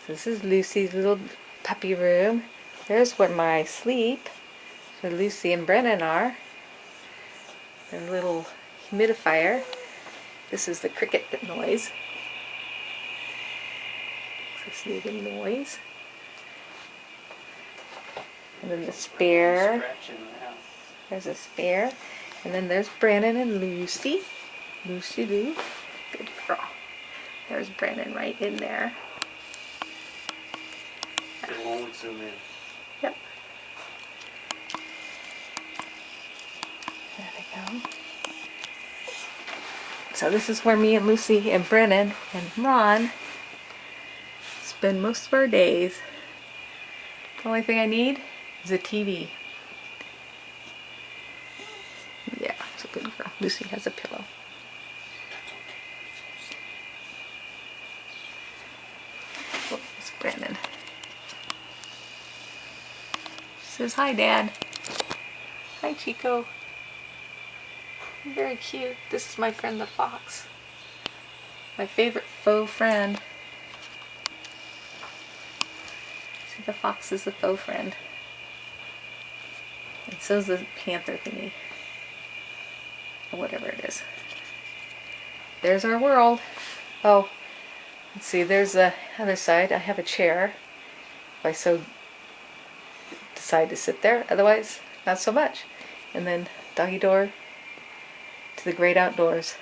This is Lucy's little puppy room. There's where I sleep, where Lucy and Brennan are. Their little humidifier. This is the cricket noise. This little noise. And then the spare. There's a spare. And then there's Brennan and Lucy. Lucy Lou. Good girl. There's Brennan right in there. It won't zoom in. Yep. There we go. So this is where me and Lucy and Brennan and Ron spend most of our days. The only thing I need is a TV. Yeah, it's a good girl. Lucy has a pillow. Oh, it's Brennan. She says, "Hi, Dad." Hi, Chico. You're very cute. This is my friend the fox. My favorite faux friend. See, the fox is a faux friend. And so is the panther thingy. Or whatever it is. There's our world. Oh, let's see, there's the other side. I have a chair. If I so decide to sit there. Otherwise, not so much. And then doggy door to the great outdoors.